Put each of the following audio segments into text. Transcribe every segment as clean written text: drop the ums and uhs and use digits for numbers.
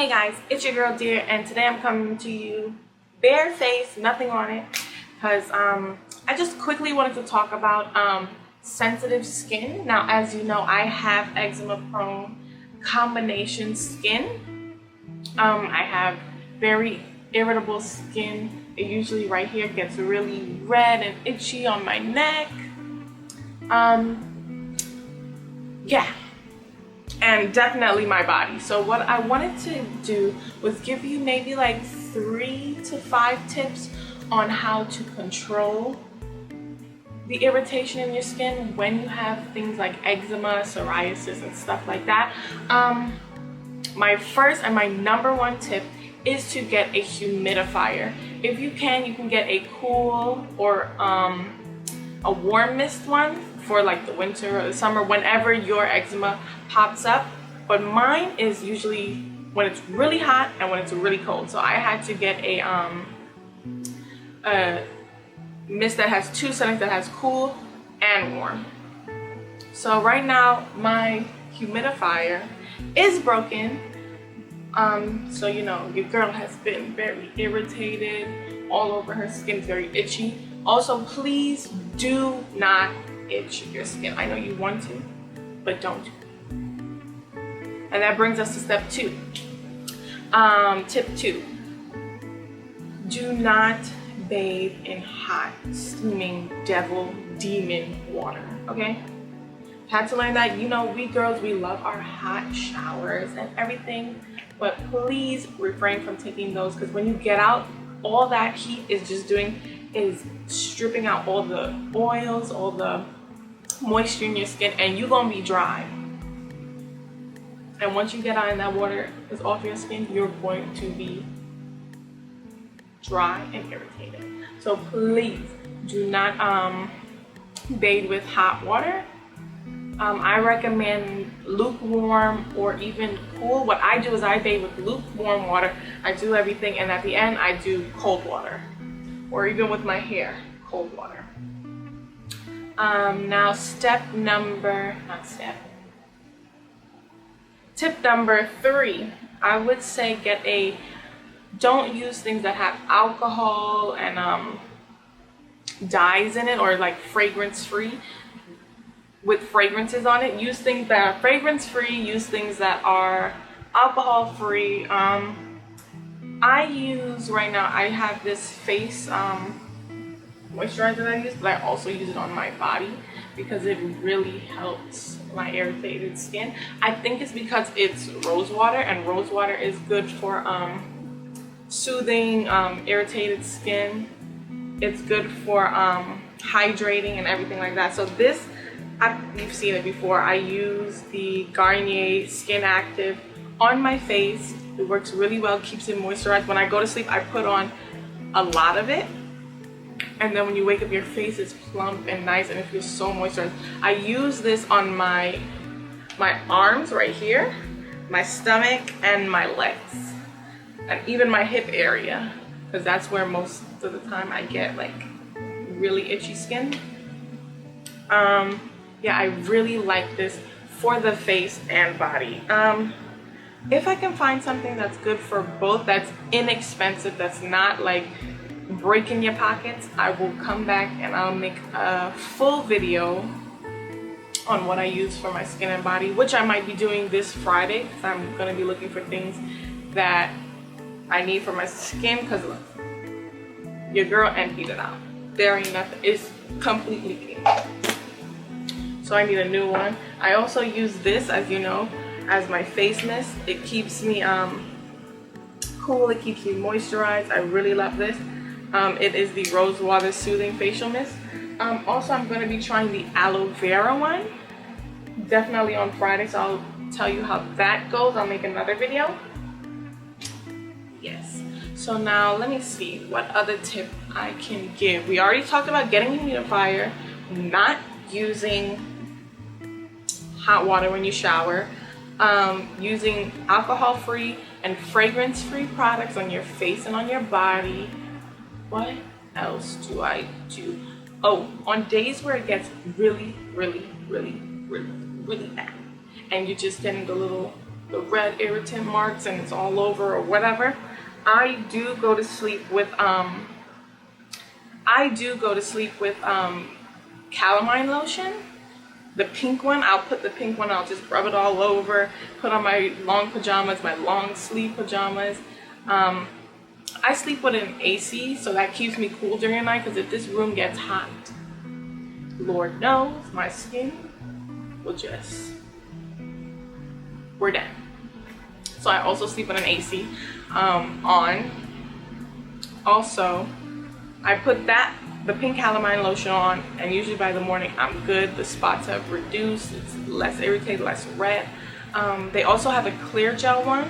Hey guys, it's your girl Dear, and today I'm coming to you bare face, nothing on it, because I just quickly wanted to talk about sensitive skin. Now, as you know, I have eczema prone combination skin. I have very irritable skin. It usually right here gets really red and itchy on my neck. Yeah. And definitely my body. So what I wanted to do was give you maybe like 3 to 5 tips on how to control the irritation in your skin when you have things like eczema, psoriasis, and stuff like that. My first and my number one tip is to get a humidifier. If you can get a cool or a warm mist one for like the winter or the summer, whenever your eczema pops up. But mine is usually when it's really hot and when it's really cold. So I had to get a mist that has 2 settings, that has cool and warm. So right now my humidifier is broken. So you know, your girl has been very irritated, all over her skin, very itchy. Also, please do not itch your skin. I know you want to, but don't. And that brings us to step 2. Tip 2. Do not bathe in hot, steaming, devil, demon water, okay? Had to learn that. You know, we girls, we love our hot showers and everything, but please refrain from taking those, because when you get out, all that heat is just is stripping out all the oils, all the moisture in your skin, and you're gonna be dry. And once you get out and that water is off your skin, you're going to be dry and irritated. So please do not bathe with hot water. I recommend lukewarm or even cool. What I do is I bathe with lukewarm water. I do everything, and at the end I do cold water, or even with my hair, cold water. Now tip number 3, I would say don't use things that have alcohol and dyes in it, or like fragrance free with fragrances on it. Use things that are fragrance free, use things that are alcohol free. I use right now, I have this face moisturizer that I use, but I also use it on my body because it really helps my irritated skin. I think it's because it's rose water, and rose water is good for soothing irritated skin. It's good for hydrating and everything like that. So this, you've seen it before. I use the Garnier Skin Active on my face. It works really well, keeps it moisturized. When I go to sleep, I put on a lot of it, and then when you wake up, your face is plump and nice, and it feels so moisturized. I use this on my arms right here, my stomach, and my legs, and even my hip area, because that's where most of the time I get like really itchy skin. Yeah, I really like this for the face and body. If I can find something that's good for both, that's inexpensive, that's not like breaking your pockets, I will come back and I'll make a full video on what I use for my skin and body, which I might be doing this Friday, because I'm going to be looking for things that I need for my skin, because look, your girl emptied it out. There ain't nothing, it's completely clean. So I need a new one. I also use this, as you know, as my face mist. It keeps me cool, it keeps me moisturized. I really love this. It is the Rose Water Soothing Facial Mist. Also, I'm going to be trying the aloe vera one, definitely on Friday, so I'll tell you how that goes. I'll make another video. Yes. So now let me see what other tip I can give. We already talked about getting a humidifier, not using hot water when you shower, using alcohol-free and fragrance-free products on your face and on your body. What else do I do? Oh, on days where it gets really bad, and you're just getting the little the red irritant marks and it's all over or whatever, I do go to sleep with Calamine Lotion. The pink one, I'll put the pink one, I'll just rub it all over, put on my long pajamas, my long sleeve pajamas. I sleep with an AC, so that keeps me cool during the night, because if this room gets hot, Lord knows, my skin will just, we're done. So I also sleep with an AC on. Also, I put the pink Calamine Lotion on, and usually by the morning I'm good. The spots have reduced, it's less irritated, less red. They also have a clear gel one,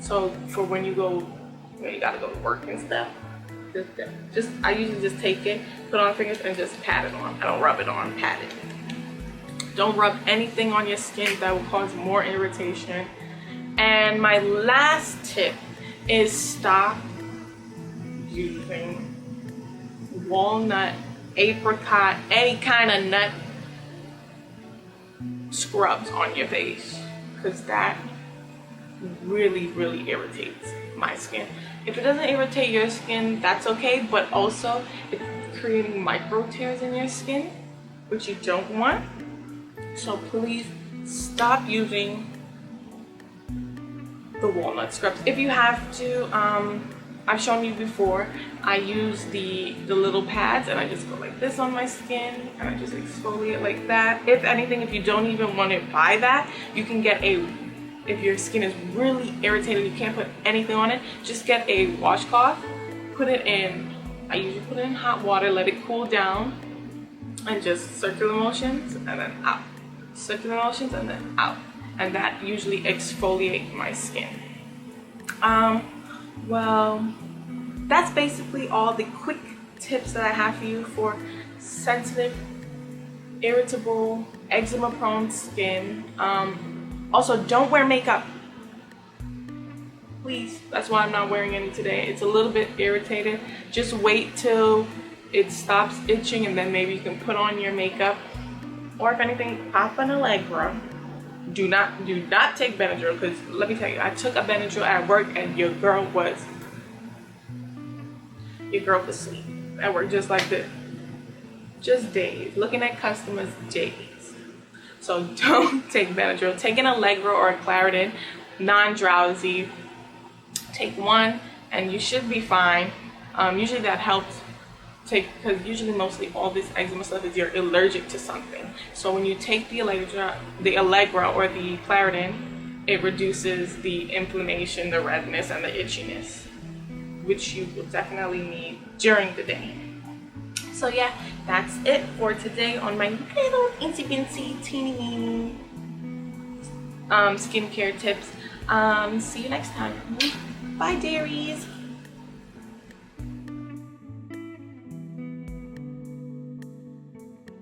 so for when you gotta go to work and stuff, I usually just take it, put it on fingers, and just pat it on. I don't rub it on, pat it. Don't rub anything on your skin that will cause more irritation. And my last tip is stop using walnut, apricot, any kind of nut scrubs on your face, because that really irritates my skin. If it doesn't irritate your skin, that's okay, but also it's creating micro tears in your skin, which you don't want. So please stop using the walnut scrubs. If you have to, I've shown you before, I use the little pads, and I just go like this on my skin, and I just exfoliate like that. If anything, if you don't even want to buy that, you can get if your skin is really irritated, you can't put anything on it, just get a washcloth, put it in, I usually put it in hot water, let it cool down, and just circular motions, and then out. Circular motions, and then out. And that usually exfoliates my skin. Well, that's basically all the quick tips that I have for you for sensitive, irritable, eczema prone skin. Also, don't wear makeup, please. That's why I'm not wearing any today. It's a little bit irritated. Just wait till it stops itching, and then maybe you can put on your makeup. Or if anything, pop an Allegra. Do not take Benadryl, because let me tell you, I took a Benadryl at work, and your girl was asleep at work, just like this, just days, looking at customers days. So don't take Benadryl. Take an Allegra or a Claritin, non-drowsy. Take one, and you should be fine. Usually that helps. Because usually mostly all this eczema stuff is you're allergic to something. So when you take the Allegra or the Claritin, it reduces the inflammation, the redness, and the itchiness, which you will definitely need during the day. So yeah, that's it for today on my little insy bincy teeny weeny skincare tips. See you next time. Bye, dearies.